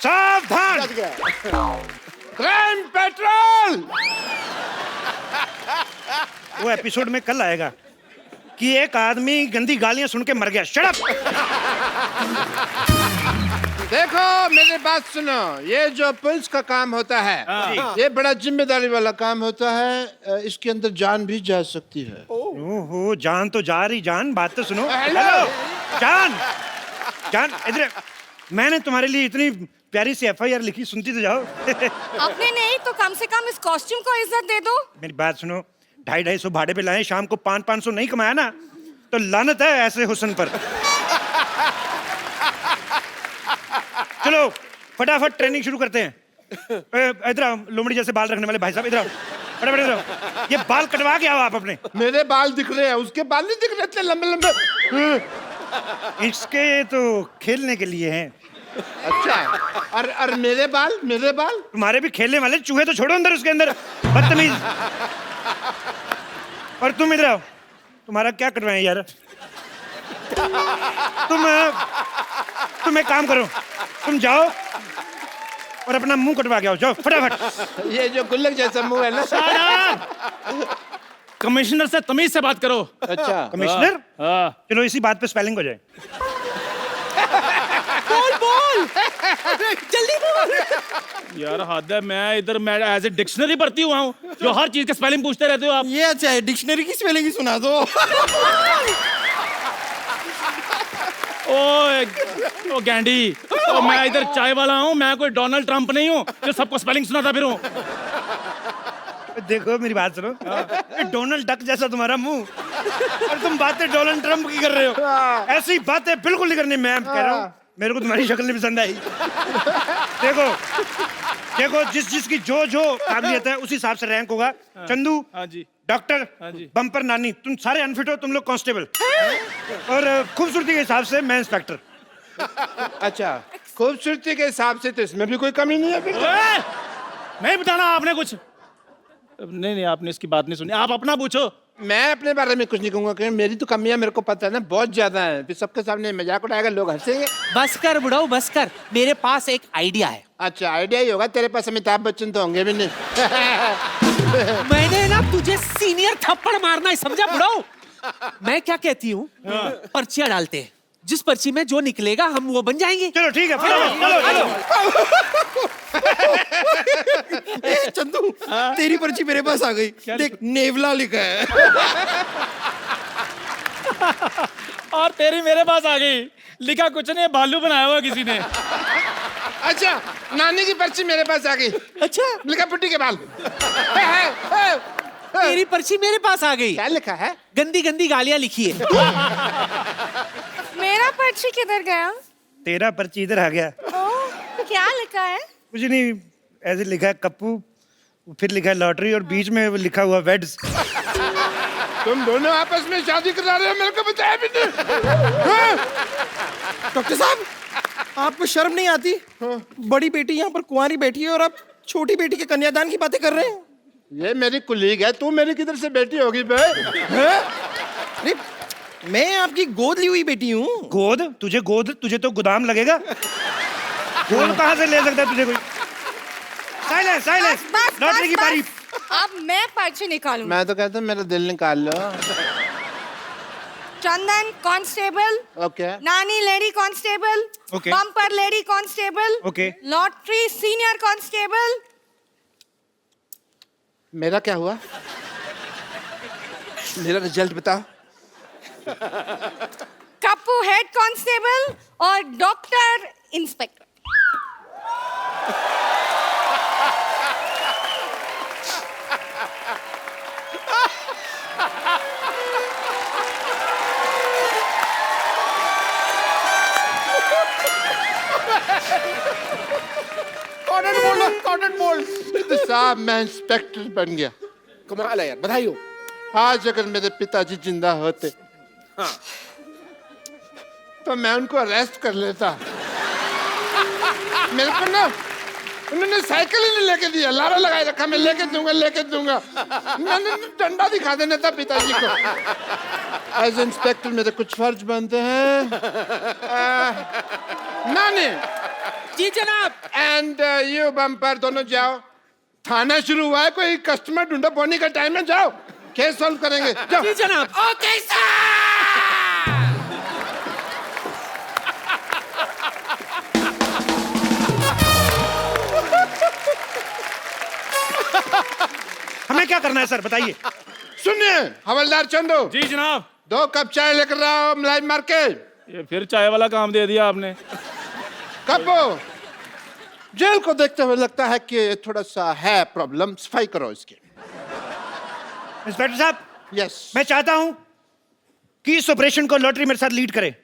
सावधान। Crime petrol. वो episode में कल आएगा कि एक आदमी गंदी गालियां सुन के मर गया। Shut up. देखो मेरी बात सुनो, ये जो पुलिस का काम होता है ये बड़ा जिम्मेदारी वाला काम होता है। इसके अंदर जान भी जा सकती है। ओहो, जान तो जा रही। जान, बात तो सुनो। हेलो। जान, जान इधर। मैंने तुम्हारे लिए इतनी प्यारी सी FIR लिखी, सुनती तो जाओ। अपने नहीं तो कम से कम इस कॉस्ट्यूम को इज्जत दे दो। मेरी बात सुनो, 250-250 भाड़े पे लाए, शाम को 500-500 नहीं कमाया ना तो लानत है ऐसे हुस्न पर। चलो फटाफट ट्रेनिंग शुरू करते हैं। इधर आओ, लोमड़ी जैसे बाल रखने वाले भाई साहब, इधर आओ, फटाफट इधर आओ। ये बाल कटवा के आओ आप अपने। मेरे बाल दिख रहे हैं, उसके बाल नहीं दिख रहे इतने लंबे लंबे। इसके तो खेलने के लिए हैं। अच्छा, और मेरे बाल, मेरे बाल? तुम्हारे भी खेलने वाले चूहे तो छोड़ो अंदर, उसके अंदर बदतमीज। और तुम इधर आओ, तुम्हारा क्या कटवाएं यार? तुम एक काम करो, तुम जाओ और अपना मुंह कटवा के आओ, जाओ फटाफट। ये जो गुल्लक जैसा मुंह है ना। कमिश्नर से तमीज से बात करो। अच्छा कमिश्नर, हाँ। चलो इसी बात पे स्पेलिंग हो जाए। बोल जल्दी बोल। यार हद है, मैं इधर मैं एज ए डिक्शनरी पढ़ती हुआ हूँ जो हर चीज के स्पेलिंग पूछते रहते हो आप। ये अच्छा है, डिक्शनरी की स्पेलिंग ही सुना दो। ओ गैंडी, ओ मैं इधर चाय वाला हूँ, मैं कोई डोनाल्ड ट्रंप नहीं हूँ जो सबको स्पेलिंग सुनाता फिरूं। देखो मेरी बात सुनो, डोनाल्ड डक जैसा तुम्हारा मुंह और तुम बातें डोनाल्ड ट्रंप की कर रहे हो। ऐसी बातें बिल्कुल नहीं करनी। मैं कह रहा हूँ, मेरे को तुम्हारी शक्ल नहीं पसंद आई। देखो देखो, जिसकी जो काबिलियत है उसी हिसाब से रैंक होगा। चंदू हाँ जी, डॉक्टर, हाँ जी। बम्पर नानी, तुम सारे अनफिट हो, तुम लोग कांस्टेबल, और खूबसूरती के हिसाब से मैं इंस्पेक्टर। अच्छा, खूबसूरती के हिसाब से तो इसमें भी कोई कमी नहीं है फिर। नहीं बताना आपने कुछ। नहीं आपने इसकी बात नहीं सुनी, आप अपना पूछो। मैं अपने बारे में कुछ नहीं कहूंगा क्योंकि मेरी तो कमियां मेरे को पता है ना, बहुत ज्यादा है। फिर सबके सामने मजाक उड़ाएगा, लोग हंसेंगे। बस कर बुढ़ाऊ, बस कर। मेरे पास एक आइडिया है। अच्छा, आइडिया ही होगा तेरे पास। अमिताभ बच्चन तो होंगे भी नहीं। मैंने ना तुझे सीनियर थप्पड़ मारना है, समझा बुढ़ाऊ? मैं क्या कहती हूँ, पर्चियां डालते हैं, जिस पर्ची में जो निकलेगा हम वो बन जाएंगे। चलो ठीक है, चलो। चंदू, तेरी पर्ची मेरे पास आ गई। देख, नेवला लिखा है। और तेरी मेरे पास आ गई, लिखा कुछ नहीं, भालू बनाया हुआ किसी ने। अच्छा, नानी की पर्ची मेरे पास आ गई। अच्छा, लिखा पुट्टी के बाल। तेरी पर्ची मेरे पास आ गई। क्या लिखा है? गंदी गंदी गालियां लिखी है। मेरा पर्ची किधर गया? तेरा पर्ची इधर आ गया। ओह, क्या लिखा है? कुछ नहीं, ऐसे लिखा है कप्पू, फिर लिखा है लॉटरी और बीच में लिखा हुआ वेड्स। तुम दोनों आपस में शादी करा रहे हो, मेरे को बताया भी नहीं। डॉक्टर साहब, आपको शर्म नहीं आती? बड़ी बेटी यहाँ पर कुंवारी बैठी है और आप छोटी बेटी के कन्यादान की बातें कर रहे हैं। ये मेरी कुलीग है, तू मेरी किधर से बेटी होगी बे? अरे, मैं आपकी गोद ली हुई बेटी हूँ। गोद? तुझे तो गोदाम लगेगा। गोद कहाँ से ले सकता है तुझे कोई? Silence, silence. बस, लॉटरी की बारी। अब मैं पर्ची निकालूं। मैं तो कहता हूँ मेरा दिल निकाल लो। चंदन कांस्टेबल, ओके। नानी lady constable, Okay. Bumper lady constable, Okay. Lottery senior constable. मेरा क्या हुआ? मेरा रिजल्ट बताओ। कप्पू हेड कांस्टेबल और डॉक्टर इंस्पेक्टर। कॉर्नर बोल। तो साहब मैं इंस्पेक्टर बन गया। कमाल है यार, बधाई हो। आज अगर मेरे पिताजी जिंदा होते तो मैं उनको अरेस्ट कर लेता। मेरे को ना उन्होंने साइकिल ही नहीं लेके दिया, लारा लगाए रखा, मैं लेके दूंगा। मैंने डंडा दिखा देना था पिताजी को। एज इंस्पेक्टर मेरे कुछ फर्ज बनते हैं। नानी, जी जनाब। एंड यू बम्पर दोनों जाओ। थाना शुरू हुआ है, कोई कस्टमर ढूंढो, बोनी का टाइम है, जाओ केस सॉल्व करेंगे, जाओ। जी जनाब। Okay sir. हमें क्या करना है सर, बताइए। सुनिए हवलदार चंदू, जी जनाब। 2 कप चाय लेकर आओ मलाई मार के। ये फिर चाय वाला काम दे दिया आपने। कब जेल को देखते हुए लगता है कि थोड़ा सा है प्रॉब्लम, सफाई करो इसकी। इंस्पेक्टर साहब, यस। मैं चाहता हूं कि इस ऑपरेशन को लॉटरी मेरे साथ लीड करे।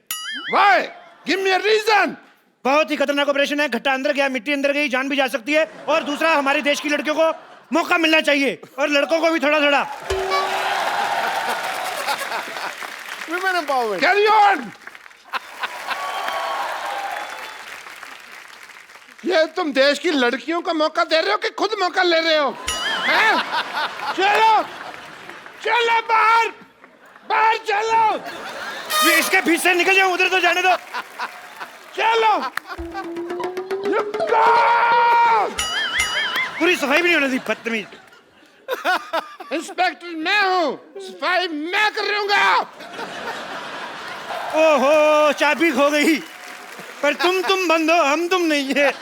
Why? Give me a reason. बहुत ही खतरनाक ऑपरेशन है, घट्टा अंदर गया, मिट्टी अंदर गई, जान भी जा सकती है। और दूसरा, हमारे देश की लड़कियों को मौका मिलना चाहिए, और लड़कों को भी थोड़ा थोड़ा। Women empowerment. Carry on. ये तुम देश की लड़कियों को मौका दे रहे हो कि खुद मौका ले रहे हो? हैं? चलो चलो बाहर, बाहर चलो। ये इसके बीच से निकल जाओ, उधर तो जाने दो। चलो। रुको। पूरी सफाई भी नहीं होने दी, बदतमीज। इंस्पेक्टर मैं हूँ, सफाई मैं करूंगा। ओहो, चाबी खो गई। पर तुम बंद हो, हम तुम नहीं है।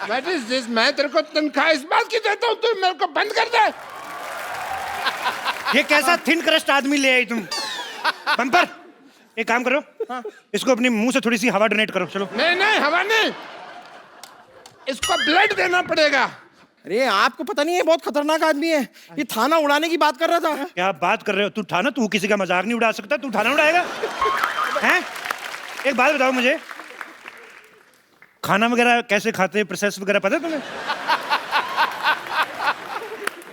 What is this? मैं तेरे को तनख्वाह इस बात की देता हूँ, तू मेरे को बंद कर दे। ये कैसा थिन क्रस्ट आदमी ले आई तुम? बम्पर, एक काम करो, इसको अपने मुंह से थोड़ी सी हवा डोनेट करो। चलो। नहीं नहीं, हवा नहीं, इसको ब्लड देना पड़ेगा। अरे आपको पता नहीं है, बहुत खतरनाक आदमी है। ये थाना उड़ाने की बात कर रहा था। क्या बात कर रहे हो? तू थाना, तू किसी का मजाक नहीं उड़ा सकता, तू थाना उड़ाएगा? हैं? एक बात बताओ मुझे, खाना वगैरह कैसे खाते हैं, प्रोसेस वगैरह पता है तुम्हें?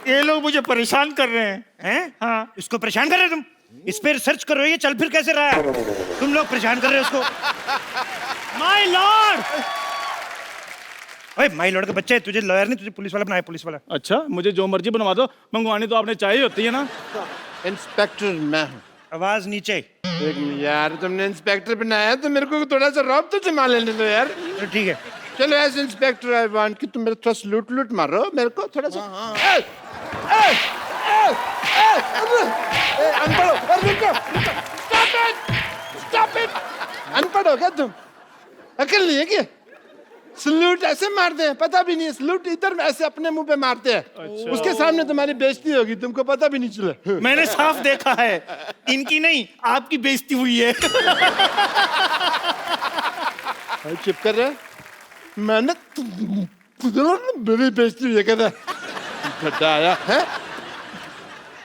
ये लोग मुझे परेशान कर रहे हैं। हैं? हाँ। इसको परेशान कर रहे हो तुम? इस पे रिसर्च करो, ये चल फिर कैसे रहा है? तुम लोग परेशान कर रहे हो उसको। My Lord. ओए, माय लॉर्ड के बच्चे, तुझे लॉयर नहीं, तुझे पुलिस वाला बनाया, पुलिस वाला। अच्छा, मुझे जो मर्जी बनवा दो, मंगवानी तो आपने चाय ही होती है ना। इंस्पेक्टर मैं हूँ। आवाज नीचे। यार तुमने इंस्पेक्टर बनाया तो मेरे को थोड़ा सा रौब तो जमा लेने दो यार। तो ठीक है। चलो एज इंस्पेक्टर आई वांट कि तुम मेरे थोड़ा सा लूट मारो मेरे को थोड़ा सा। अनपढ़ हो, रुको, स्टॉप इट। अनपढ़ हो क्या तुम? अकल नहीं है क्या? सलूट ऐसे मारते हैं, पता भी नहीं है। सलूट इधर ऐसे अपने मुंह पे मारते हैं। अच्छा। उसके सामने तुम्हारी बेइज्जती होगी, तुमको पता भी नहीं चला। मैंने साफ देखा है, इनकी नहीं आपकी बेइज्जती हुई है। चुप कर रहे, मैंने मेरी बेइज्जती हुई है कहता गड्ढा आया है।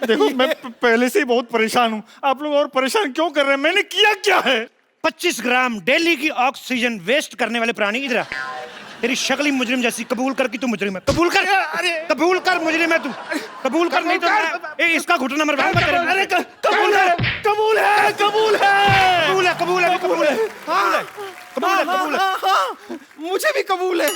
देखो मैं पहले से ही बहुत परेशान हूँ, आप लोग और परेशान क्यों कर रहे हैं? मैंने किया क्या है? 25 ग्राम डेली की ऑक्सीजन वेस्ट करने वाले प्राणी, इधर आ। तेरी शक्ल ही मुजरिम जैसी, कबूल कर कि तू मुजरिम है। कबूल कर, कबूल कर मुजरिम है तू, कबूल कर, नहीं तो मैं इसका घुटना मरवाऊंगा तेरे। अरे कबूल है, कबूल है, कबूल है, कबूल है, कबूल है, कबूल है, कबूल है, कबूल है, कबूल है। हाँ, मुझे भी कबूल है।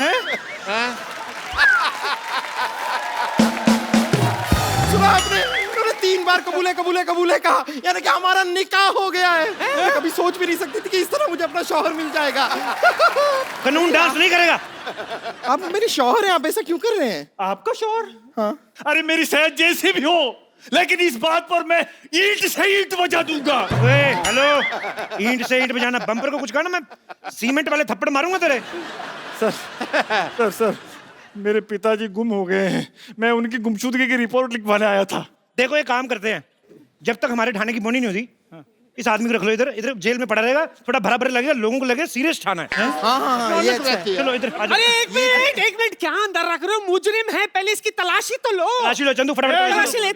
सुना आपने? उन्होंने 3 बार कबूल है, कबूल है, कबूल है कहा, यानी कि हमारा निकाह हो गया है। मैं कभी सोच भी नहीं सकती थी कि इस तरह मुझे अपना शौहर मिल जाएगा। कानून डांस नहीं करेगा। आप मेरे शौहर हैं, आप ऐसा क्यों कर रहे हैं? आपका शौहर? हाँ। अरे मेरी सेहत जैसी भी हो, लेकिन इस बात पर मैं ईंट से ईंट बजा दूंगा। ओए, हेलो, ईंट से ईंट बजाना, बम्पर को कुछ कहना, मैं सीमेंट वाले थप्पड़ मारूंगा तेरे। सर मेरे पिताजी गुम हो गए हैं, मैं उनकी गुमशुदगी की रिपोर्ट लिखवाने आया था। देखो, एक काम करते हैं, जब तक हमारे थाने की बोनी नहीं होती, इस आदमी को रख लो इधर, इधर जेल में पड़ा रहेगा, थोड़ा भरा भरा लगेगा, लोगों को लगे सीरियस थाना है। हाँ, ये अच्छा है। चलो इधर आ जाओ। अरे एक मिनट, क्या अंदर रख रहे हो? मुजरिम है, पहले इसकी तलाशी तो लो। तलाशी लो चंदू, फटाफट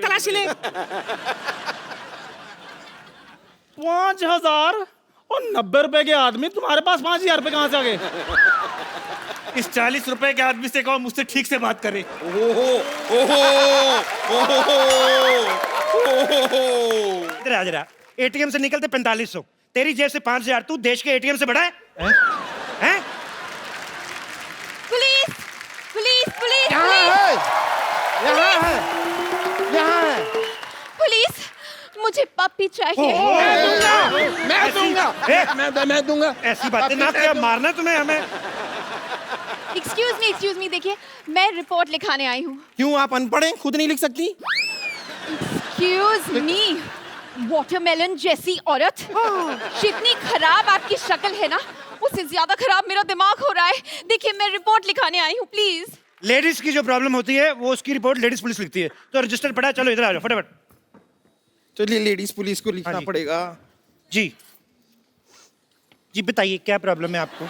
तलाशी ले। 5000 और 90 रुपए के आदमी, तुम्हारे पास 5000 रुपए कहाँ से आ गए? इस 40 रुपए के आदमी से कहो मुझसे ठीक से बात करे। इधर आ जरा। एटीएम से निकलते 4500, तेरी जेब से 5000, तू देश के एटीएम से बड़ा है? हैं? पुलिस, पुलिस, पुलिस, यहाँ पुलिस, है, यहाँ है, यहाँ है। पुलिस, मुझे पप्पी चाहिए। मैं दूंगा, मैं दूंगा। ऐसी बातें ना किया, मारना तुम्हें हमें। एक्सक्यूज मी, देखिए मैं रिपोर्ट लिखाने आई हूँ। क्यों, आप अनपढ़ हैं, खुद नहीं लिख सकती? एक्सक्यूज मी, वाटरमेलन जैसी औरत, जितनी खराब आपकी शक्ल है ना, उससे ज्यादा खराब मेरा दिमाग हो रहा है। देखिए मैं रिपोर्ट लिखाने आई हूँ, प्लीज। लेडीज की जो प्रॉब्लम होती है वो उसकी रिपोर्ट लेडीज पुलिस लिखती है। तो रजिस्टर पढ़ा, चलो इधर आ जाओ फटाफट। चलिए, लेडीज पुलिस को लिखना हाँ जी। पड़ेगा। जी जी बताइए क्या प्रॉब्लम है आपको?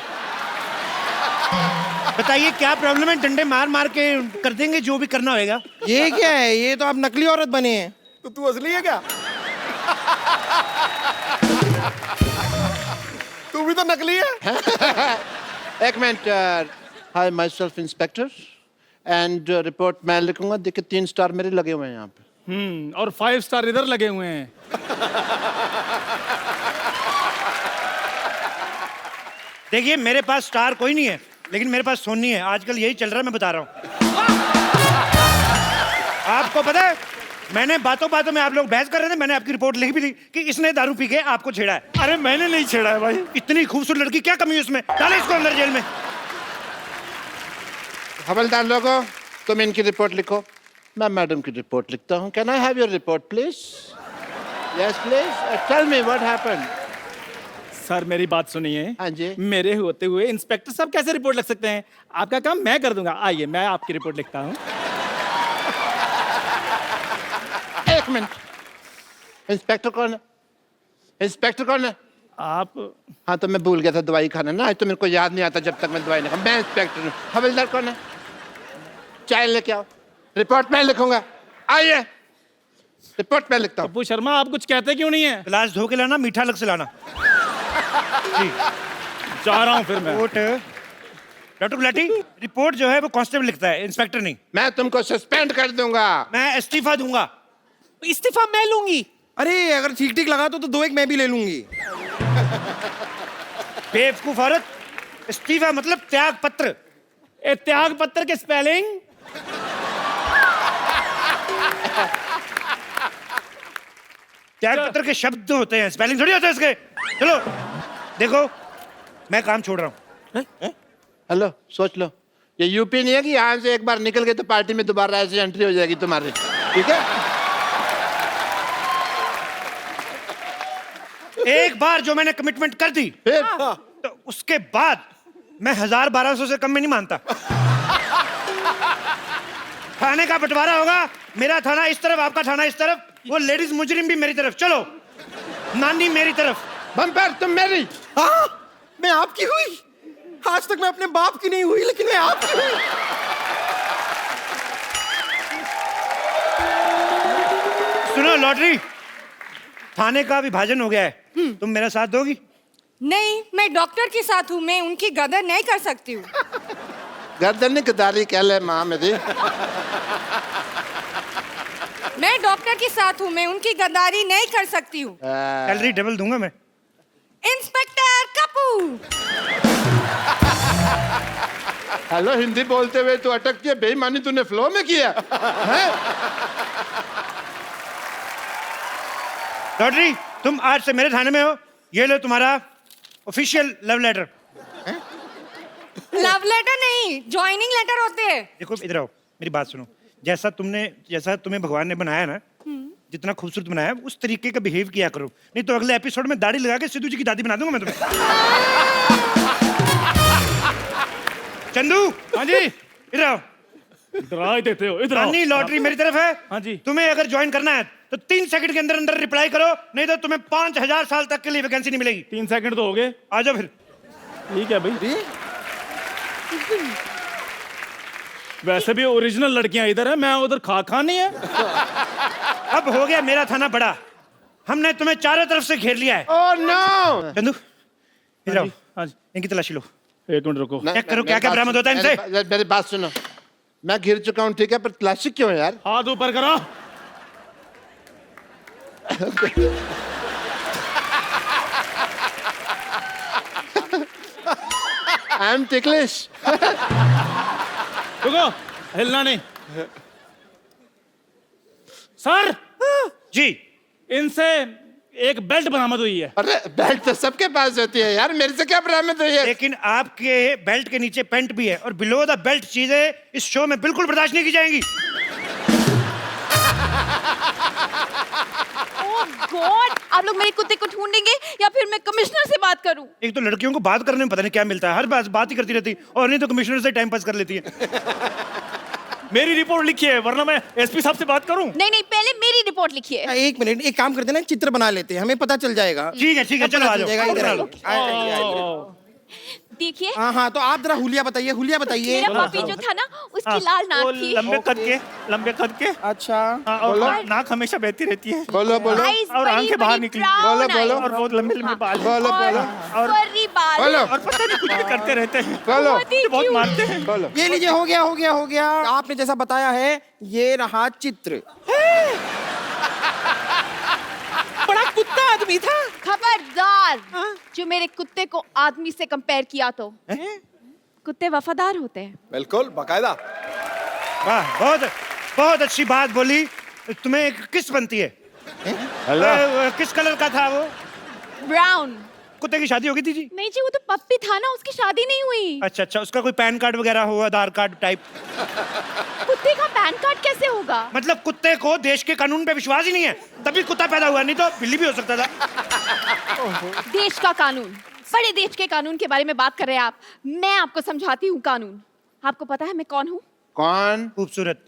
बताइए क्या प्रॉब्लम है? डंडे मार मार के कर देंगे जो भी करना होगा। ये क्या है? ये तो आप नकली औरत बने हैं। तो तू असली है क्या? तू भी तो नकली है। एक minute. Hi, my self inspector and report मैं लिखूंगा। देखिए 3 स्टार मेरे लगे हुए हैं यहाँ पे। और 5 स्टार इधर लगे हुए हैं। देखिए मेरे पास स्टार कोई नहीं है, लेकिन मेरे पास सोनी है। आजकल यही चल रहा है, मैं बता रहा हूँ। आपको पता है, मैंने बातों बातों में, आप लोग बहस कर रहे थे, मैंने आपकी रिपोर्ट लिखी भी थी कि इसने दारू पी के आपको छेड़ा है। अरे मैंने नहीं छेड़ा है भाई। इतनी खूबसूरत लड़की, क्या कमी है उसमें? डाले इसको अंदर जेल में। हवलदार लोगों, तुम इनकी रिपोर्ट लिखो, मैं मैडम की रिपोर्ट लिखता हूँ। Can I have your report please? Yes please, tell me what happened. Sir मेरी बात सुनिए। हाँ जी। मेरे होते हुए इंस्पेक्टर साहब कैसे रिपोर्ट लिख सकते हैं? आपका काम मैं कर दूंगा। आइए मैं आपकी रिपोर्ट लिखता हूँ। एक मिनट, इंस्पेक्टर कौन है? इंस्पेक्टर कौन है? आप हाँ तो मैं भूल गया था दवाई खाना ना, आज तो मेरे को याद नहीं आता जब तक मैं दवाई नहीं खा। मैं इंस्पेक्टर हूँ। हवलदार कौन है? चाय लेके आओ, रिपोर्ट मैं लिखूंगा। आइए, रिपोर्ट मैं लिखता हूँ। पप्पू शर्मा, आप कुछ कहते क्यों नहीं है? गिलास धो के लाना, मीठा अलग से लाना। जी जा रहा हूँ फिर मैं। रिपोर्ट डॉक्टर गुलाटी, रिपोर्ट जो है वो कांस्टेबल लिखता है, इंस्पेक्टर नहीं। मैं तुमको सस्पेंड कर दूंगा। मैं इस्तीफा दूंगा। इस्तीफा मैं लूंगी। अरे अगर ठीक ठीक लगा तो 2 एक मैं भी ले लूंगी। बेवकूफ औरत, इस्तीफा मतलब त्याग पत्र। ए, त्याग पत्र के स्पेलिंग? त्याग पत्र के शब्द होते हैं, स्पेलिंग थोड़ी होता है इसके। चलो देखो, मैं काम छोड़ रहा हूँ। हेलो, सोच लो, ये यूपी नहीं है कि यहाँ से एक बार निकल गए तो पार्टी में दोबारा ऐसे एंट्री हो जाएगी तुम्हारी। ठीक है? एक बार जो मैंने कमिटमेंट कर दी, फिर तो उसके बाद मैं 1000-1200 से कम में नहीं मानता। थाने का बंटवारा होगा, मेरा थाना इस तरफ, आपका थाना इस तरफ, वो लेडीज मुजरिम भी मेरी तरफ। चलो, नानी मेरी तरफ। बम्पर तुम मेरी। हाँ, मैं आपकी हुई। आज तक मैं अपने बाप की नहीं हुई, लेकिन मैं आपकी हुई। सुनो लॉटरी, थाने का विभाजन हो गया है, तुम मेरा साथ दोगी? नहीं, मैं डॉक्टर के साथ हूँ, मैं उनकी गदर नहीं कर सकती हूँ। गर्दन गदारी कह ले माँ मेरी। मैं डॉक्टर के साथ हूँ, मैं उनकी गद्दारी नहीं कर सकती हूँ। सैलरी डबल दूंगा मैं। इंस्पेक्टर कपूर। हेलो, हिंदी बोलते हुए तो अटकती है, बेईमानी तूने फ्लो में किया है? लॉटरी, तुम आज से मेरे थाने में हो। ये लो तुम्हारा official love letter. Love letter नहीं, ज्वाइनिंग लेटर होते हैं। देखो इधर आओ, मेरी बात सुनो। जैसा तुम्हें भगवान ने बनाया ना, जितना खूबसूरत बनाया, उस तरीके का बिहेव किया करो, नहीं तो अगले एपिसोड में दाढ़ी लगा के सिद्धू जी की दादी बना दूंगा मैं तुम्हें। चंदू, हाँ जी। इधर आओ। डरा ही देते हो। इधर आओ। नानी लॉटरी मेरी तरफ है। हाँ जी। तुम्हें अगर ज्वाइन करना है तो 3 सेकंड के अंदर अंदर रिप्लाई करो, नहीं तो तुम्हें 5000 साल तक के लिए वैकेंसी नहीं मिलेगी। 3 सेकंड तो हो गए। आ जाओ फिर। ठीक है भाई। वैसे भी ओरिजिनल लड़कियां इधर है, मैं उधर खा नहीं है। अब हो गया मेरा थाना बड़ा, हमने तुम्हें चारों तरफ से घेर लिया है। Oh no. चंदू इधर आओ, हाँ जी। इनकी तलाशी लो। 1 मिनट रुको। चेक करो क्या क्या बरामद होता है इनसे। मेरी बात सुनो, मैं घिर चुका हूँ, ठीक है, पर तलाशी क्यों है यार? हाथ ऊपर करो। I am ticklish. रुको, हिलना नहीं। सर जी, इनसे एक बेल्ट बरामद हुई है। अरे बेल्ट तो सबके पास होती है यार, मेरे से क्या बरामद हुई है? लेकिन आपके बेल्ट के नीचे पैंट भी है और बिलो द बेल्ट चीजें इस शो में बिल्कुल बर्दाश्त नहीं की जाएंगी। ओह गॉड, आप लोग मेरे कुत्ते को ढूंढेंगे या फिर मैं कमिश्नर से बात करूं? एक तो लड़कियों को बात करने में पता नहीं क्या मिलता है, हर बात ही करती रहती और नहीं तो कमिश्नर से टाइम पास कर लेती है। मेरी रिपोर्ट लिखी है, वरना मैं एसपी साहब से बात करूं। नहीं नहीं, पहले मेरी रिपोर्ट लिखिए। एक मिनट, एक काम करते हैं ना, चित्र बना लेते हैं, हमें पता चल जाएगा। ठीक है चलो आ जाओ। इधर आइए। देखिए, हाँ हाँ, तो आप जरा हुलिया बताइए, हुलिया बताइए। मेरा पपी जो था ना, उसकी लाल नाक थी। लंबे कद के अच्छा, हाँ, और नाक हमेशा बहती रहती है बोलो बोलो Eyes और बड़ी आंखें बाहर बड़ी निकली। brown बोलो, बोलो। eyes। और बहुत लंबे लंबे बाल हैं। बोलो बोलो और furry बाल। बोलो और पता नहीं कुछ भी करते रहते हैं, बोलो बहुत ही बहुत cute। मारते हैं। बोलो। ये लीजिए, हो गया। आपने जैसा बताया है, ये रहा चित्र। बड़ा कुत्ता आदमी था। खबरदार, जो मेरे कुत्ते को आदमी से कंपेयर किया तो कुत्ते वफादार होते हैं। बिल्कुल बाकायदा। वाह, बहुत अच्छी बात बोली। तुम्हें एक किस बनती है? किस कलर का था वो? ब्राउन। कुत्ते की शादी हो गई थी जी? नहीं जी, वो तो पप्पी था ना, उसकी शादी नहीं हुई। अच्छा, उसका कोई पैन कार्ड वगैरह हो, आधार कार्ड टाइप? कुत्ते का पैन कार्ड कैसे होगा? मतलब कुत्ते को देश के कानून पे विश्वास ही नहीं है, तभी कुत्ता पैदा हुआ, नहीं तो बिल्ली भी हो सकता था। देश का कानून, बड़े देश के कानून के बारे में बात कर रहे हैं आप। मैं आपको समझाती हूँ कानून। आपको पता है मैं कौन हूँ? कौन? खूबसूरत।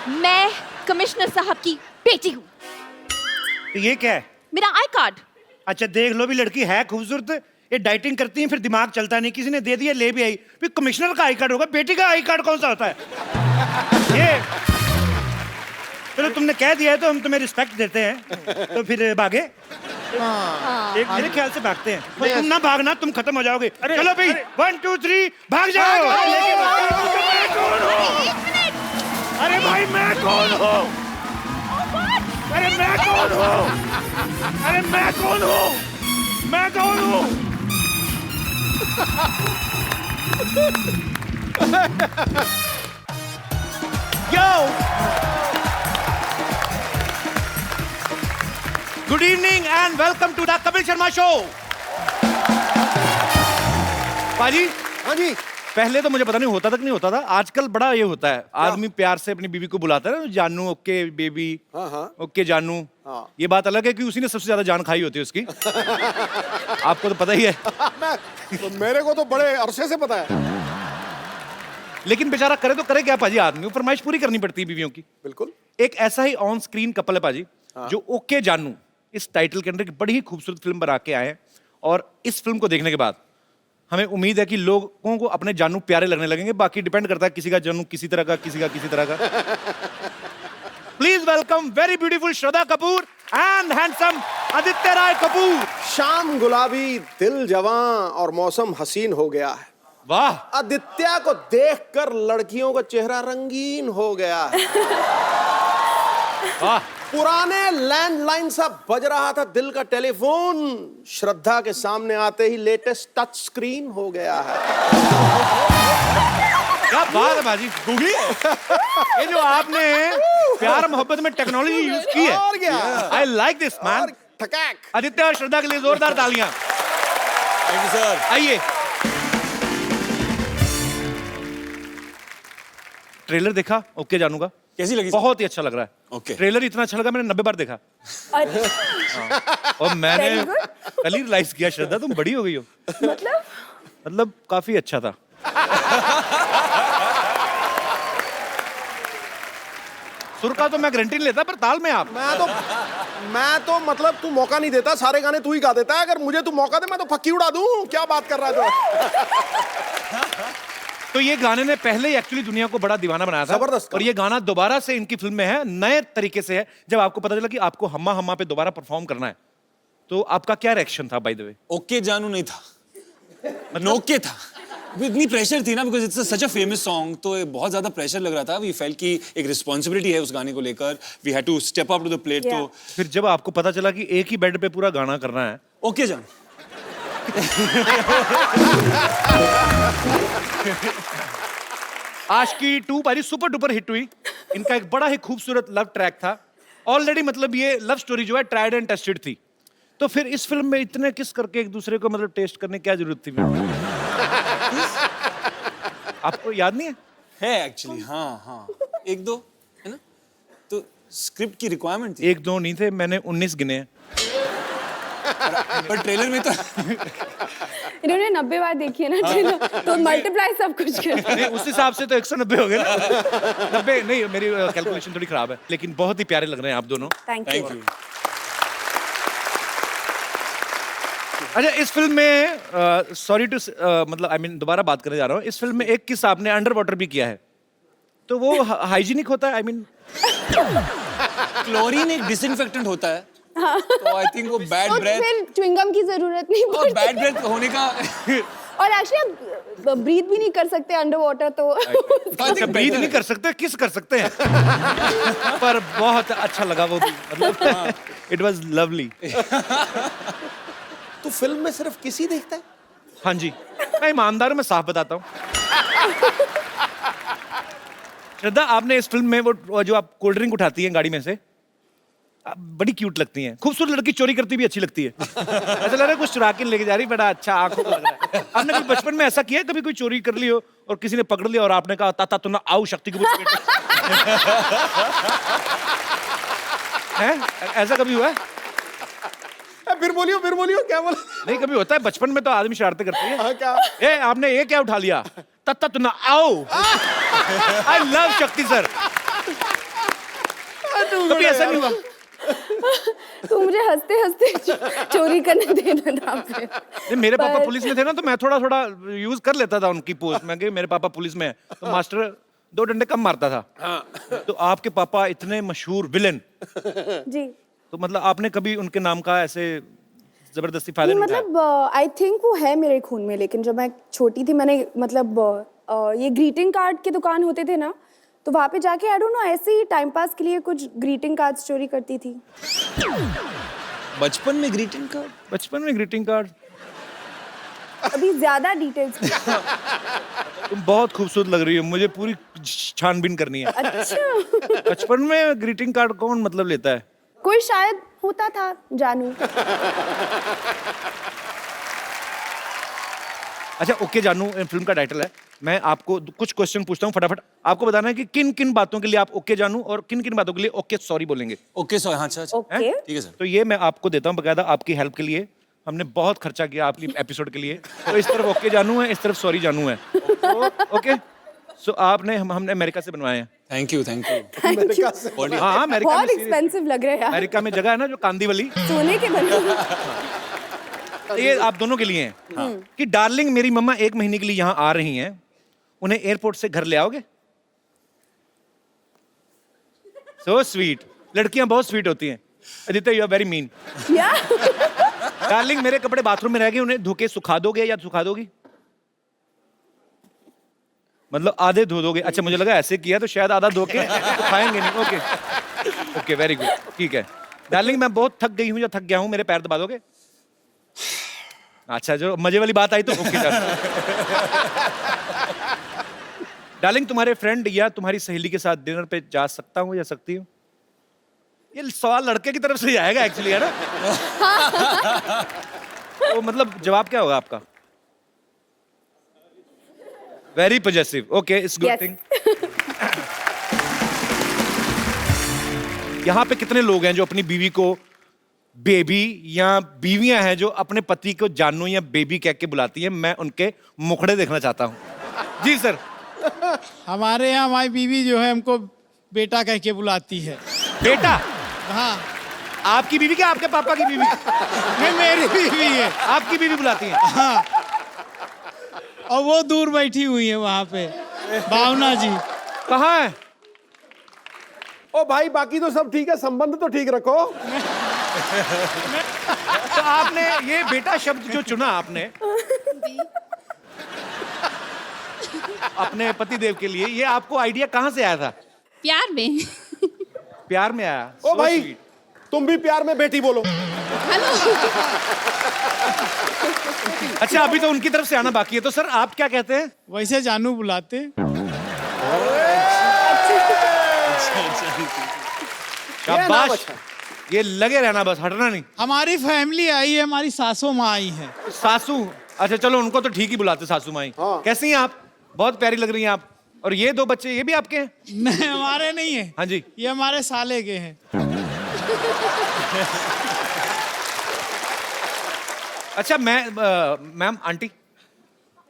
मैं कमिश्नर साहब की बेटी हूँ। तो ये क्या है? मेरा आई कार्ड। अच्छा देख लो, भी लड़की है खूबसूरत, ये डाइटिंग करती है, फिर दिमाग चलता नहीं, किसी ने दे दिया, ले भी आई। फिर कमिश्नर का आई कार्ड होगा, बेटी का आई कार्ड कौन सा होता है? ये चलो तुमने कह दिया है तो हम तुम्हें रिस्पेक्ट देते हैं, तो फिर भागे। एक मेरे ख्याल से भागते हैं। और तुम ना भागना, तुम खत्म हो जाओगे। चलो भाई, 1 2 3 भाग जाओ। अरे भाई मैं कौन हूँ? अरे मैं कौन हूँ? अरे मैं कौन हूँ? मैं कौन हूँ? Yo! Good evening and welcome to the Kapil Sharma Show. पाजी, हाँ जी। पहले तो मुझे पता नहीं होता तक नहीं होता था, आजकल बड़ा ये होता है, आदमी प्यार से अपनी बीवी को बुलाता है ना, जानू, ओके बेबी, हाँ। ओके जानू। हाँ। ये बात अलग है कि उसी ने सबसे ज्यादा जान खाई होती है उसकी। आपको तो पता ही है। तो मेरे को तो बड़े अरसे से पता है। लेकिन बेचारा करे तो करे क्या पाजी, आदमी को फरमाइश पूरी करनी पड़ती है बीवियों की। बिल्कुल। एक ऐसा ही ऑन स्क्रीन कपल है पाजी, जो ओके जानू इस टाइटल के अंदर एक बड़ी ही खूबसूरत फिल्म बना के आए हैं। और इस फिल्म को देखने के बाद हमें उम्मीद है कि लोगों को अपने जानू प्यारे लगने लगेंगे। बाकी डिपेंड करता है, किसी का जानू किसी तरह का, किसी का किसी तरह का। Please welcome very beautiful Shraddha Kapoor and handsome Aditya Roy Kapoor. शाम गुलाबी, दिल जवां और मौसम हसीन हो गया है। वाह, आदित्य को देखकर लड़कियों का चेहरा रंगीन हो गया है। वाह, पुराने लैंडलाइन सा बज रहा था दिल का टेलीफोन, श्रद्धा के सामने आते ही लेटेस्ट टच स्क्रीन हो गया है। क्या बात है बाजी, गूगली। ये जो आपने प्यार मोहब्बत में टेक्नोलॉजी यूज की है, और क्या? I like this man. ठकैक। आदित्य और श्रद्धा के लिए जोरदार तालियां। Thank you sir. आइए। ट्रेलर देखा ओके जानू का? कैसी लगी? बहुत ही अच्छा लग रहा है। ओके। ट्रेलर इतना अच्छा लगा, मैंने 90 बार देखा। और मैंने कल ही रियलाइज किया, श्रद्धा तुम बड़ी हो गई हो। मतलब काफी अच्छा था। सुर का तो मैं गारंटी नहीं लेता, पर ताल में आप। मैं तो मतलब तू मौका नहीं देता, सारे गाने तू ही गा देता है। अगर मुझे तू मौका दे मैं तो फक्की उड़ा दूं। क्या बात कर रहा है तो ये गाने ने पहले ही एक्चुअली दुनिया को बड़ा दीवाना बनाया था। जबरदस्त। और ये गाना दोबारा से इनकी फिल्म में है, नए तरीके से है। जब आपको पता चला कि आपको हम्मा हम्मा पे दोबारा परफॉर्म करना है, तो आपका क्या रिएक्शन था? बाय द वे, ओके जानू नहीं था, मतलब ओके था। इतनी प्रेशर थी ना, because it's such a famous song, तो बहुत ज्यादा प्रेशर लग रहा था। वी फेल्ट कि एक रिस्पॉन्सिबिलिटी है उस गाने को लेकर, we had to step up to the plate. तो फिर जब आपको पता चला कि एक ही बेड पे पूरा गाना करना है, ओके जानू। आशिकी 2 बारी सुपर डुपर हिट हुई। इनका एक बड़ा ही खूबसूरत लव ट्रैक था, ऑलरेडी मतलब ये लव स्टोरी जो है ट्राइड एंड टेस्टेड थी, तो फिर इस फिल्म में इतने किस करके एक दूसरे को मतलब टेस्ट करने की क्या जरूरत थी? आपको याद नहीं है? एक्चुअली, हाँ एक दो है ना, तो स्क्रिप्ट की रिक्वायरमेंट थी। एक दो नहीं थे, मैंने 19 गिने हैं। पर ट्रेलर में तो इन्होंने 90 बार देखी है ना ट्रेलर, तो मल्टीप्लाई सब कुछ कर। नहीं, उस हिसाब से तो 190 हो गए ना। 90 नहीं, मेरी कैलकुलेशन थोड़ी खराब है, लेकिन बहुत ही प्यारे लग रहे हैं आप दोनों। Thank you. अच्छा, इस फिल्म में सॉरी टू मतलब आई मीन दोबारा बात करने जा रहा हूँ, इस फिल्म में एक किस आपने अंडर वाटर भी किया है, तो वो हाइजीनिक होता है? आई मीन क्लोरीन एक डिसइंफेक्टेंट होता है, तो आई थिंक वो बैड तो ब्रेथ, फिर च्युइंगम की जरूरत नहीं और पड़ती। बैड ब्रेथ होने का और एक्चुअली आप ब्रीथ भी नहीं कर सकते अंडर वाटर, तो अच्छा, ब्रीथ नहीं कर सकते, किस कर सकते हैं। पर बहुत अच्छा लगा वो भी, मतलब इट वाज लवली। तू फिल्म में सिर्फ किसी देखता है? हाँ जी, मैं ईमानदार हूं, मैं साफ बताता हूँ। श्रद्धा, आपने इस फिल्म में वो जो आप कोल्ड ड्रिंक उठाती हैं गाड़ी में से, आप बड़ी क्यूट लगती हैं। खूबसूरत लड़की चोरी करती भी अच्छी लगती है। ऐसा लग रहा है कुछ चुरा के लेके जा रही, बड़ा अच्छा आंखों को लग रहा है। आपने कभी बचपन में ऐसा किया है, कभी कोई चोरी कर ली हो और किसी ने पकड़ लिया और आपने कहा ताता तू ना आओ शक्ति को है? ऐसा कभी हुआ है? फिर बोलियो क्या बोला? नहीं, कभी होता है बचपन में तो आदमी शरारतें करते हैं। हाँ, क्या? ए, आपने ये क्या उठा लिया? तत्ता तू ना आओ। आई लव शक्ति सर। कभी ऐसा नहीं हुआ? तो मुझे हंसते हंसते चोरी करने देना था फिर। नहीं, मेरे पापा पुलिस में थे ना, तो मैं थोड़ा थोड़ा यूज कर लेता था उनकी पोस्ट में कि मेरे पापा पुलिस में है, तो मास्टर 2 डंडे कम मारता था। तो आपके पापा इतने मशहूर विलेन, जी, तो मतलब आपने कभी उनके नाम का ऐसे जबरदस्ती फायदा नहीं, नहीं उठाया? मतलब आई थिंक वो है मेरे खून में, लेकिन जब मैं छोटी थी मैंने मतलब ये ग्रीटिंग कार्ड के दुकान होते थे ना, तो वहाँ पे जाके आई डोंट नो ऐसे ही टाइम पास के लिए कुछ ग्रीटिंग कार्ड्स चोरी करती थी। बचपन में ग्रीटिंग कार्ड? बचपन में ग्रीटिंग कार्ड? अभी ज्यादा डिटेल्स। तुम बहुत खूबसूरत लग रही हो, मुझे पूरी छानबीन करनी है। अच्छा, बचपन में ग्रीटिंग कार्ड कौन मतलब लेता है? कोई शायद होता था, जानू। अच्छा, ओके जानू फिल्म का टाइटल है। मैं आपको कुछ क्वेश्चन पूछता हूँ, फटाफट आपको बताना है कि किन किन बातों के लिए आप ओके जानू और किन किन बातों के लिए ओके सॉरी बोलेंगे। ओके सॉरी, हाँ अच्छा ओके, ठीक है सर। तो ये मैं आपको देता हूँ बकायदा आपकी हेल्प के लिए। हमने बहुत खर्चा किया आपकी एपिसोड के लिए, तो इस तरफ ओके जानू है, इस तरफ सॉरी जानू है। ओके, सो आपने हमने अमेरिका से बनवाए हैं। Thank you thank you. हाँ, अमेरिका बहुत में एक्सपेंसिव लग रहा है यार, अमेरिका में जगह है ना जो कांदीवली, सोने के बने। ये आप दोनों के लिए हैं कि डार्लिंग मेरी मम्मा 1 महीने के लिए यहाँ आ रही हैं, उन्हें एयरपोर्ट से घर ले आओगे? सो स्वीट, लड़कियां बहुत स्वीट होती हैं। Aditya, you are very mean. Darling मेरे कपड़े बाथरूम में रह गए, उन्हें धो के सुखा दोगे या सुखा दोगी? मतलब आधे धो दोगे? अच्छा, मुझे लगा ऐसे किया तो शायद आधा धो के सुखाएंगे नहीं। ओके ओके, वेरी गुड, ठीक है। डार्लिंग मैं बहुत थक गई हूँ या थक गया हूँ, मेरे पैर दबा दोगे? अच्छा, जो मजे वाली बात आई तो ओके डार्लिंग तुम्हारे फ्रेंड या तुम्हारी सहेली के साथ डिनर पे जा सकता हूँ या सकती हूँ? ये सवाल लड़के की तरफ से ही आएगा एक्चुअली, है ना? तो मतलब जवाब क्या होगा आपका? Very positive, okay, it's good thing. यहाँ पे कितने लोग हैं जो अपनी बीवी को बेबी, या बीवियां हैं जो अपने पति को जानू या बेबी कह के बुलाती हैं? मैं उनके मुखड़े देखना चाहता हूँ। जी सर। हमारे यहाँ हमारी बीवी जो है हमको बेटा कह के बुलाती है। बेटा? हाँ। आपकी बीवी क्या आपके पापा की बीवी? नहीं, मेरी बीवी है। आपकी बीवी बुलाती है? हाँ, और वो दूर बैठी हुई है वहाँ पे, भावना जी। कहाँ है? ओ भाई, बाकी तो सब ठीक है, संबंध तो ठीक रखो। तो आपने ये बेटा शब्द जो चुना आपने अपने पति देव के लिए, ये आपको आइडिया कहाँ से आया था? प्यार में। प्यार में आया? ओ So भाई, sweet. तुम भी प्यार में बेटी बोलो। अच्छा, अभी तो उनकी तरफ से आना बाकी है, तो सर आप क्या कहते हैं? वैसे जानू बुलाते। शाबाश, ये लगे रहना बस, हटना नहीं। हमारी फैमिली आई है, हमारी सासू माँ आई है। सासू, अच्छा चलो उनको तो ठीक ही बुलाते सासू माई। कैसी हैं आप? बहुत प्यारी लग रही हैं आप। और ये दो बच्चे, ये भी आपके हैं? नहीं, हमारे नहीं है। हाँ जी। ये हमारे साले के हैं। अच्छा मैम आंटी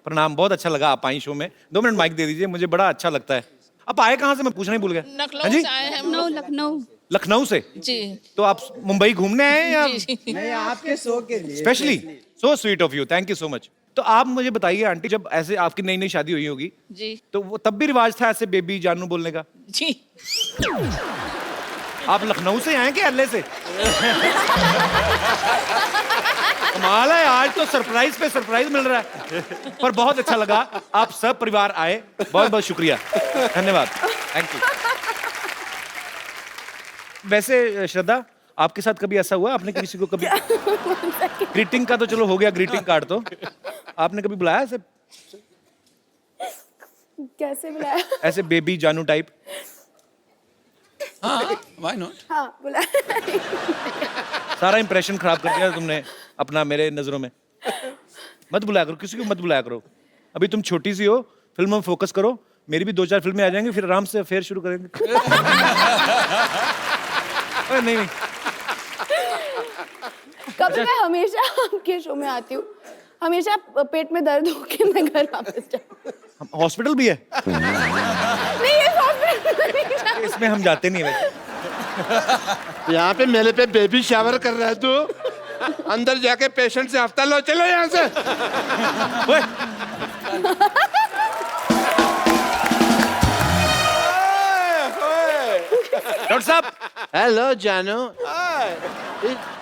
प्रणाम, बहुत अच्छा लगा आप आई शो में। 2 मिनट माइक दे दीजिए, मुझे बड़ा अच्छा लगता है। आप आए कहाँ से, मैं पूछना ही भूल गया। लखनऊ से आए हैं हम लोग। लखनऊ। लखनऊ से? जी। तो आप मुंबई घूमने आए हैं या नहीं, आपके शो के लिए specially? So sweet of you, thank you so much. तो आप मुझे बताइए आंटी, जब ऐसे आपकी नई नई शादी हुई होगी जी। तो वो तब भी रिवाज था ऐसे बेबी जानू बोलने का? जी। आप लखनऊ से आए क्या एलए से? कमाल है, आज तो सरप्राइज पे सरप्राइज मिल रहा है। पर बहुत अच्छा लगा, आप सब परिवार आए, बहुत बहुत शुक्रिया, धन्यवाद, थैंक यू। वैसे श्रद्धा, आपके साथ कभी ऐसा हुआ, आपने किसी को कभी ग्रीटिंग का तो चलो हो गया, ग्रीटिंग कार्ड तो आपने कभी बुलाया ऐसे? कैसे बुलाया? ऐसे बेबी जानू टाइप? हाँ, why not? हाँ बुलाया। सारा इंप्रेशन खराब कर दिया तुमने अपना मेरे नजरों में। मत बुलाया करो, किसी को मत बुलाया करो। अभी तुम छोटी सी हो, फिल्मों में फोकस करो। मेरी भी 2-4 फिल्में आ जाएंगी, फिर आराम से अफेयर शुरू करेंगे। नहीं नहीं, कभी मैं हमेशा आपके शो में आती हूँ, हमेशा पेट में दर्द होके मैं घर वापस जाती हूँ। हॉस्पिटल भी है? नहीं, ये हॉस्पिटल नहीं जाती। इसमें हम जाते नहीं वैसे। यहाँ पे मेरे पे बेबी शावर कर रहा है तू। अंदर जाके पेशेंट से हफ्ता लो, चलो यहाँ से। ओए, डॉक्टर साहब। हेलो जानू।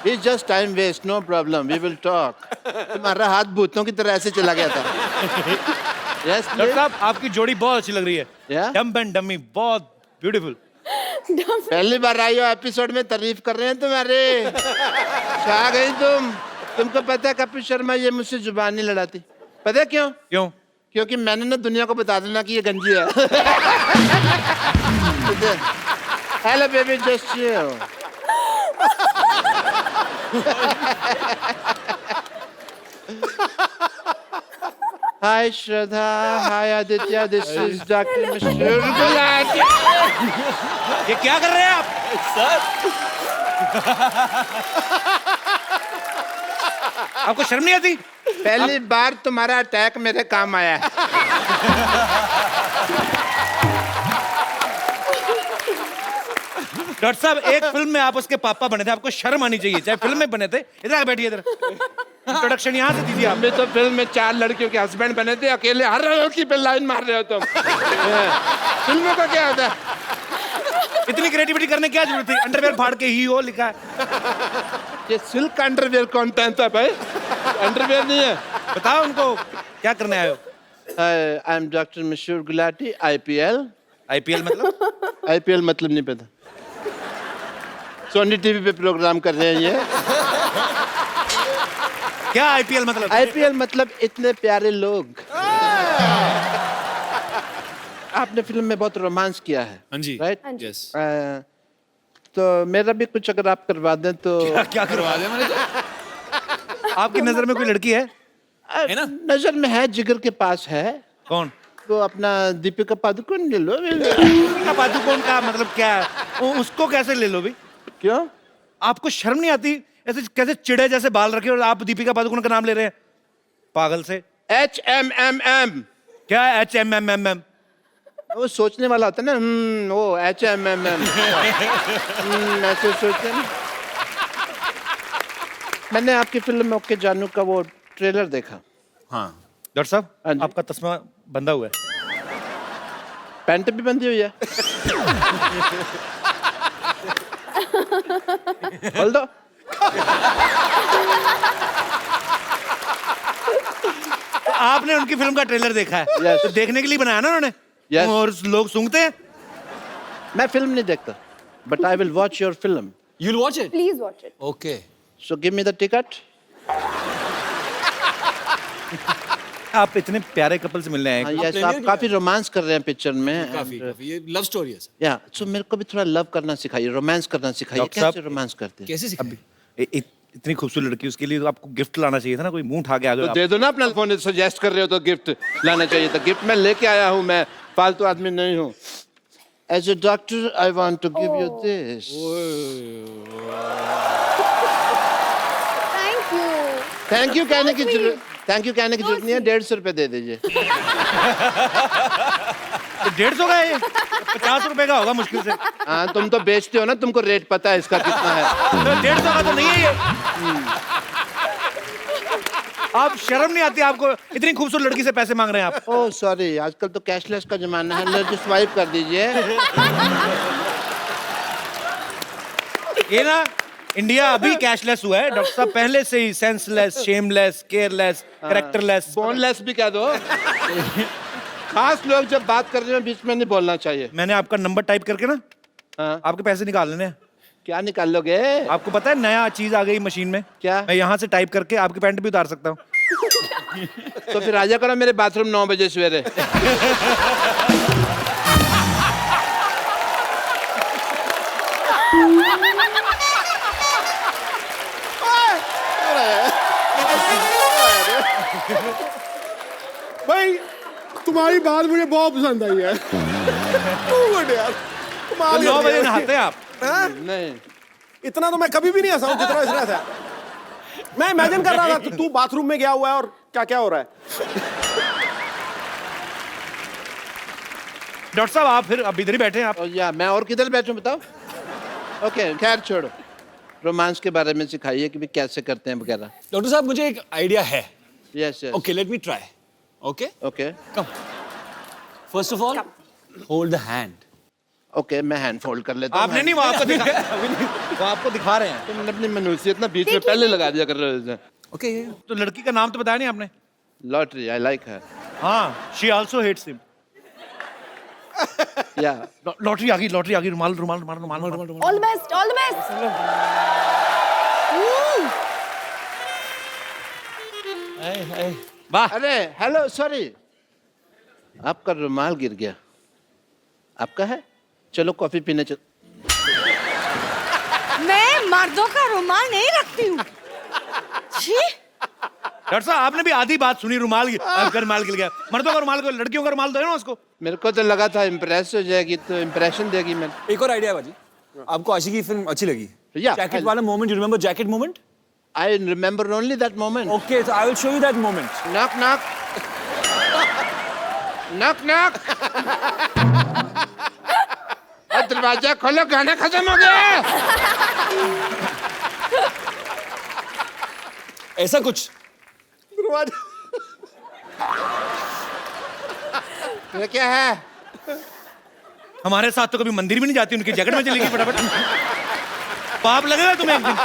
It's just time waste, no problem. We will talk. तुम्हारा हाथ भूतों की तरह ऐसे चला गया था। Yes, डॉक्टर साहब, आपकी जोड़ी बहुत अच्छी लग रही है। Yeah? डम्ब एंड डमी, बहुत ब्यूटीफुल। पहली बार आई हो एपिसोड में, तारीफ कर रहे हैं तुम्हारे। छा गई तुम। तुमको पता है कपिल शर्मा ये मुझसे जुबान नहीं लड़ाती, पता है क्यों? क्यों? क्योंकि मैंने ना दुनिया को बता देना कि ये गंजी है। Hello baby, just chill. Hi Shraddha, hi Aditya, this is doctor मशहूर गुलाटी। ये क्या कर रहे हैं आप? आपको शर्म नहीं आती? पहली बार तुम्हारा अटैक मेरे काम आया है। डॉक्टर साहब, एक फिल्म में आप उसके पापा बने थे, आपको शर्म आनी चाहिए, चाहे फिल्म में बने थे। इधर आ बैठिए, इधर इंट्रोडक्शन यहाँ से दीजिए आप। मैं तो फिल्म में 4 लड़कियों के हस्बैंड बने थे, अकेले हर लड़की पे लाइन मार रहे हो तुम। फिल्मों का क्या होता है? इतनी क्रिएटिविटी करने की क्या जरूरत थी? अंडरवेयर फाड़ के ही हो लिखा है। ये सिल्क अंडरवेयर कौन पहनता है भाई? अंडरवेयर नहीं है। बताओ उनको क्या करने आए हो? आई एम डॉक्टर मशहूर गुलाटी, IPL। IPL मतलब? IPL मतलब नहीं पता। सोनी टीवी पे प्रोग्राम कर रहे हैं ये। क्या IPL मतलब? IPL मतलब इतने प्यारे लोग। आपने फिल्म में बहुत रोमांस किया है। हाँ जी। राइट? Yes. तो मेरा भी कुछ अगर आप करवा दें तो। क्या करवा दे मैंने? आपकी नजर में कोई लड़की है? है ना? नजर में है, जिगर के पास है। कौन? तो अपना दीपिका पादुकोण ले लो। दीपिका पादुकोण का मतलब क्या है? उसको कैसे ले लो भी? क्यों? आपको शर्म नहीं आती? ऐसे कैसे चिड़े जैसे बाल रखे और आप दीपिका पादुकोण का नाम ले रहे हैं? पागल से। HMMM। क्या HMMM? वो सोचने वाला होता है ना, वो HMMM। ऐसे सोचते हैं ना। मैंने आपकी फिल्म में ओके जानू का वो ट्रेलर देखा। हाँ। डॉक्टर साहब, हाँ जी। आपका तस्मा बंधा हुआ है। पैंट भी बंधी हुई है। खोल दो। तो आपने उनकी फिल्म का ट्रेलर देखा है? Yes. तो देखने के लिए बनाया ना उन्होंने? Yes. और लोग सूंघते हैं? मैं फिल्म नहीं देखता, but I will watch your film. You'll watch it? Please watch it. Okay. So give me the ticket. आप इतने प्यारे कपल से मिलने आए हैं। यस, आप काफी रोमांस कर रहे हैं पिक्चर में। काफी ये लव स्टोरी है सर। या सो मेरे को भी थोड़ा लव करना सिखाइए, रोमांस करना सिखाइए। डॉक्टर साहब, कैसे रोमांस करते हैं? कैसे सिखाएं? इतनी खूबसूरत लड़की, उसके लिए तो आपको गिफ्ट लाना चाहिए था ना, कोई मुंह उठा के आ गए तो दे दो ना अपना फोन, सजेस्ट कर रहे हो तो गिफ्ट लाना चाहिए था। गिफ्ट मैं लेके आया हूँ, मैं फालतू आदमी नहीं हूँ। As a doctor I want to give you this. Thank you. Thank you कहने की जरूरत नहीं है, 150 रुपए दे दीजिए। 150 का है, 50 रुपए का होगा मुश्किल से। हाँ, तुम तो बेचते हो ना, तुमको रेट पता है इसका कितना है। 150 का तो नहीं है ये। आप शर्म नहीं आती आपको? इतनी खूबसूरत लड़की से पैसे मांग रहे हैं आप। ओह सॉरी, आजकल तो कैशलेस का जमाना है, ले स्वाइप कर दीजिए। ये ना, इंडिया अभी कैशलेस हुआ है डॉक्टर साहब, पहले से ही senseless, shameless, careless, characterless, boneless भी कह दो। खास लोग जब बात कर रहे हैं बीच में नहीं बोलना चाहिए। मैंने आपका नंबर टाइप करके ना आपके पैसे निकाल लेने हैं। क्या निकाल लोगे? आपको पता है नया चीज आ गई मशीन में। क्या? मैं यहाँ से टाइप करके आपकी पैंट भी उतार सकता हूँ। तो फिर आजा करो मेरे बाथरूम 9 बजे सवेरे। भाई तुम्हारी बात मुझे बहुत पसंद आई है। यार कमाल 9 बजे नहाते हैं आप? नहीं, इतना तो मैं कभी भी नहीं हंसा हूं जितना इसने हंसा। मैं इमेजिन कर रहा था तू बाथरूम में गया हुआ है और क्या क्या हो रहा है। डॉक्टर साहब आप फिर अब इधर ही बैठे हैं आप। या मैं और किधर बैठूं बताओ? ओके खैर छोड़ो, रोमांस के बारे में सिखाइए कि भी कैसे करते हैं वगैरह। डॉक्टर साहब मुझे एक आइडिया है। Yes yes. Okay let me try. Okay okay come. First of all hold the hand. Okay, मैं हैंड फोल्ड कर लेता हूं। आपने नहीं, वो आपको वो आपको दिखा रहे हैं। तुमने अपनी मनुष्यत ना बीच में पहले लगा दिया कर रहे हो। ओके तो लड़की का नाम तो बताया नहीं आपने? लॉटरी, आई लाइक हर। हाँ, शी आल्सो हेट्स हिम। या लॉटरी आ गई, लॉटरी आ गई। रुमाल रुमाल रुमाल रुमाल रुमाल। All the best, all the best. वाह। अरे हेलो, सॉरी, आपका रुमाल गिर गया। आपका है? चलो कॉफी पीने चल। मैं मर्दों का रुमाल नहीं रखती हूँ। डॉक्टर साहब आपने भी आधी बात सुनी। रुमाल रुमाल गिर गया। मर्दों का रुमाल को, लड़कियों का रुमाल दो ना उसको। मेरे को तो लगा था इम्प्रेस हो जाएगी तो इम्प्रेशन देगी। मैं एक और आइडिया बाजी, आपको आशिकी की फिल्म अच्छी लगी? Yeah, जैकेट वाला moment, you remember jacket moment? I remember only that moment. Okay so I will show you that moment. Knock knock knock knock. दरवाजा खोलो, गाना खत्म हो गया। ऐसा कुछ। ये क्या है? हमारे साथ तो कभी मंदिर भी नहीं जाती, उनकी जैकेट में चली गई फटाफट। पाप लगेगा तुम्हें एक दिन।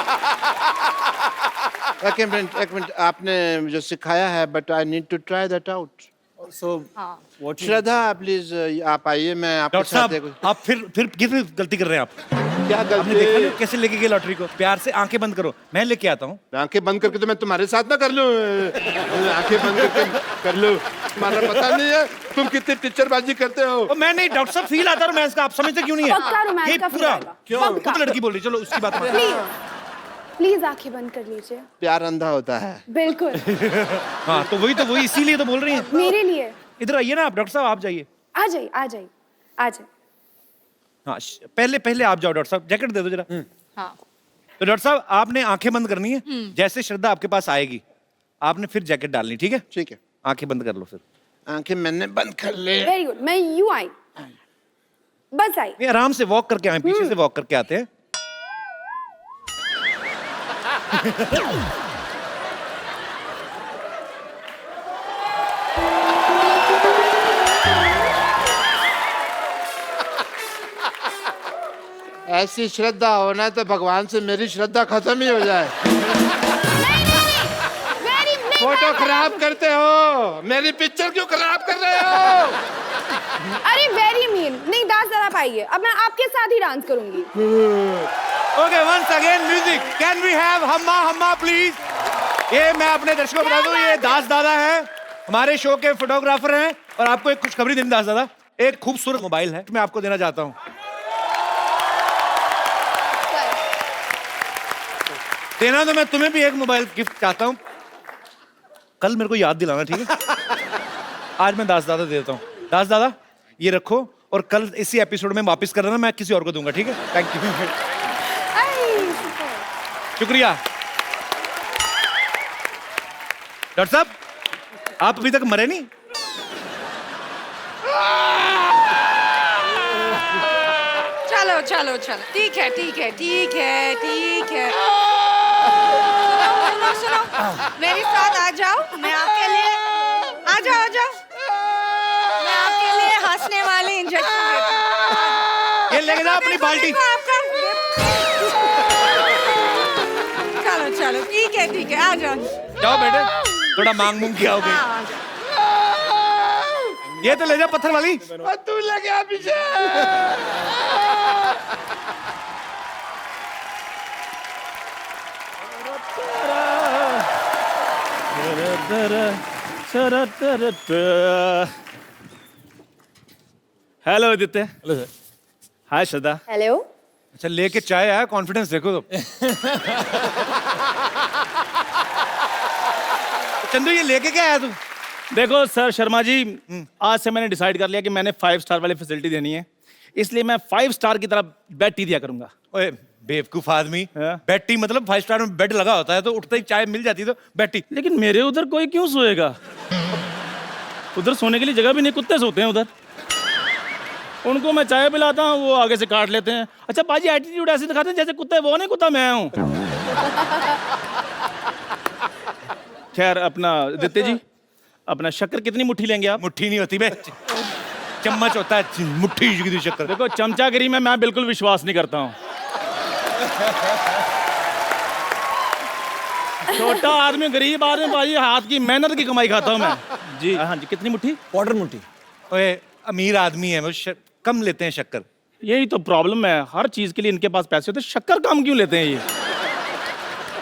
एक मिनट, आपने जो सिखाया है, but I need to try that out. So what Shraddha please आप आइए, मैं आपके डॉक्टर साथ साहब आप फिर किस गलती कर रहे हैं आप? क्या आपने देखा गलती? नहीं कैसे लेके गए लॉटरी को? प्यार से आंखें बंद करो, मैं लेके आता हूँ। आंखें बंद करके तो मैं तुम्हारे साथ ना कर लूं। आंखें बंद करके कर लूं। तुम्हारा पता नहीं है तुम कितनी टीचरबाजी करते हो। मैं नहीं डॉक्टर साहब, फील आता है रोमांस का। आप समझते क्यों नहीं है? पक्का रोमांस ये का feel पूरा आएगा। क्यों? खुद लड़की बोल रही, चलो उसकी बात मान। प्लीज आंखें बंद कर लीजिए। प्यार अंधा होता है। बिल्कुल। हाँ तो वही इसीलिए तो बोल रही हैं। मेरे लिए। इधर आइए ना आप, डॉक्टर साहब आप जाइए। आ जाइए, आ जाइए, आ जाइए। हाँ पहले आप जाओ। डॉक्टर साहब जैकेट दे दो जरा। हाँ। तो डॉक्टर साहब आपने आंखें बंद करनी है। जैसे श्रद्धा आपके पास आएगी आपने फिर जैकेट डालनी, ठीक है? ठीक है, आंखें बंद कर लो फिर। आंखें मैंने बंद कर ले। Very good. मैं यूं आई, बस आई। नहीं आराम से वॉक करके आए, पीछे से वॉक करके आते हैं। ऐसी श्रद्धा होना तो भगवान से मेरी श्रद्धा खत्म ही हो जाए। फोटो खराब करते हो, मेरी पिक्चर क्यों खराब कर रहे हो? अरे वेरी मीन। नहीं डांस जरा पाइए, अब मैं आपके साथ ही डांस करूंगी। Okay once again music. Can we have Hamma Hamma please? ये मैं अपने दर्शकों को बता दूं, ये दास दादा है हमारे शो के फोटोग्राफर हैं और आपको एक खुशखबरी देना दास दादा, एक खूबसूरत मोबाइल है मैं आपको देना चाहता हूँ। देना तो मैं तुम्हें भी एक मोबाइल गिफ्ट चाहता हूँ, कल मेरे को याद दिलाना, ठीक है? आज मैं दास दादा दे देता हूँ। दास दादा ये रखो और कल इसी एपिसोड में वापस कर देना, मैं किसी और को दूंगा, ठीक है? Thank you. शुक्रिया। डॉक्टर साहब आप अभी तक मरे नहीं? चलो चलो चलो, ठीक है ठीक है ठीक है ठीक है। सुनो सुनो, मेरे साथ आ जाओ, मैं आपके लिए आ जाओ आ जाओ, मैं आपके लिए हंसने वाले इंजेक्शन देती हूँ। ये लेके जाओ अपनी बाल्टी। आपका चलो चलो ठीक है, आ जाओ। जाओ बेटे, थोड़ा मांग मूंग किया होगा। हाँ, आ जाओ। ये तो ले जा पत्थर वाली। तू लगे पीछे। Hello Aditya. Hello sir. Hi Shraddha. Hello. अच्छा लेके चाय आया, कॉन्फिडेंस देखो तो। चंदू ये लेके क्या आया तू? देखो सर शर्मा जी, आज से मैंने डिसाइड कर लिया कि मैंने 5 स्टार वाली फैसिलिटी देनी है, इसलिए मैं 5 स्टार की तरफ बेड टी दिया करूंगा। ओए बेवकूफ आदमी, हाँ? बेड टी मतलब 5 स्टार में बेड लगा होता है तो उठते ही चाय मिल जाती है तो बेड टी। लेकिन मेरे उधर कोई क्यों सोएगा? उधर सोने के लिए जगह भी नहीं, कुत्ते सोते हैं उधर। उनको मैं चाय पिलाता हूँ, वो आगे से काट लेते हैं। अच्छा बाजी एटीट्यूड ऐसे दिखाते हैं जैसे कुत्ते वो नहीं, कुत्ता मैं हूँ। खैर अपना आदित्य जी, अपना शक्कर कितनी मुट्ठी लेंगे आप? मुट्ठी नहीं होती बे, चम्मच होता है, मुट्ठी की शक्कर। देखो चमचागिरी में मैं बिल्कुल विश्वास नहीं करता हूँ। छोटा आदमी गरीब आदमी भाई हाथ की मेहनत की कमाई खाता हूँ मैं। जी हाँ जी, कितनी मुट्ठी? क्वार्टर मुट्ठी। ओए अमीर आदमी है वो कम लेते हैं शक्कर। यही तो प्रॉब्लम है, हर चीज के लिए इनके पास पैसे होते हैं, शक्कर कम क्यों लेते हैं ये?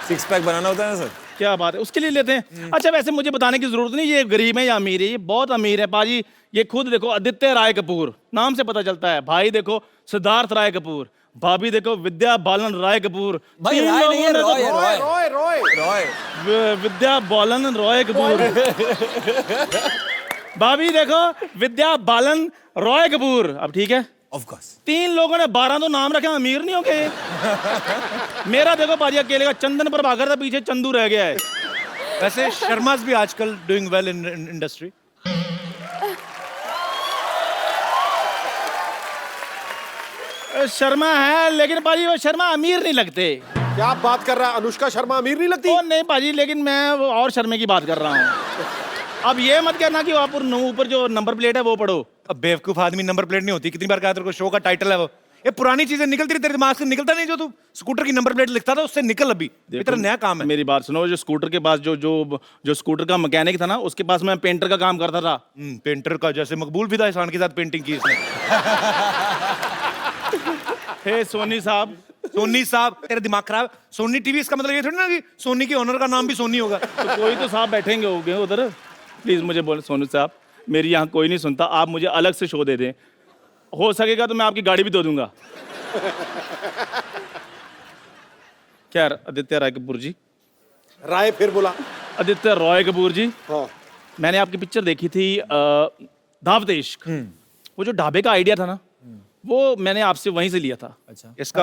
6 पैक बनाना होता है ना सर। क्या बात है, उसके लिए लेते हैं। अच्छा वैसे मुझे बताने की जरूरत नहीं ये गरीब है या अमीर है, ये बहुत अमीर है पाजी। ये खुद देखो आदित्य राय कपूर, नाम से पता चलता है। भाई देखो सिद्धार्थ राय कपूर, भाभी देखो विद्या बालन राय कपूर। भाई तीन राय लोगों नहीं है, ने तो- रॉय है, रॉय। रॉय रॉय रॉय विद्या बालन रॉय कपूर। भाभी देखो विद्या बालन रॉय कपूर। अब ठीक है, ऑफ कोर्स 3 लोगों ने 12 तो नाम रखे, अमीर नहीं हो गए। मेरा देखो पाजी अकेले का चंदन प्रभाकर था, पीछे चंदू रह गया है। वैसे शर्माज भी आजकल doing well in industry. Sharma है लेकिन पाजी वो शर्मा अमीर नहीं लगते। क्या बात कर रहा है? अनुष्का शर्मा अमीर नहीं लगती? ओ नहीं पाजी, लेकिन मैं वो और शर्मे की बात कर रहा हूँ। अब ये मत कहना कि आप ऊपर जो नंबर प्लेट है वो पढ़ो। अब बेवकूफ आदमी नंबर प्लेट नहीं होती, कितनी बार कहा तेरे को, शो का टाइटल है वो। ये पुरानी चीजें निकलती रही तेरे दिमाग से, निकलता नहीं। जो तू स्कूटर की नंबर प्लेट लिखता था उससे निकल, अभी तेरा नया काम है। मेरी बात सुनो, जो स्कूटर के पास जो स्कूटर का मैकेनिक था ना, उसके पास मैं पेंटर का काम करता था। पेंटर का जैसे मकबूल भी था, एहसान के साथ पेंटिंग की इसने। हे सोनी साहब। सोनी साहब तेरा दिमाग खराब। सोनी टीवी इसका मतलब ये थोड़ी ना कि सोनी के ओनर का नाम भी सोनी होगा। तो कोई तो साहब बैठेंगे होंगे उधर। प्लीज मुझे बोले सोनू साहब, मेरी यहाँ कोई नहीं सुनता, आप मुझे अलग से शो दे दें। हो सकेगा तो मैं आपकी गाड़ी भी दे दूंगा। क्या आदित्य राय कपूर जी? राय फिर बोला। आदित्य रॉय कपूर जी, हाँ। मैंने आपकी पिक्चर देखी थी दावत इश्क। वो जो ढाबे का आइडिया था ना, वो मैंने आपसे वहीं से लिया था। अच्छा। इसका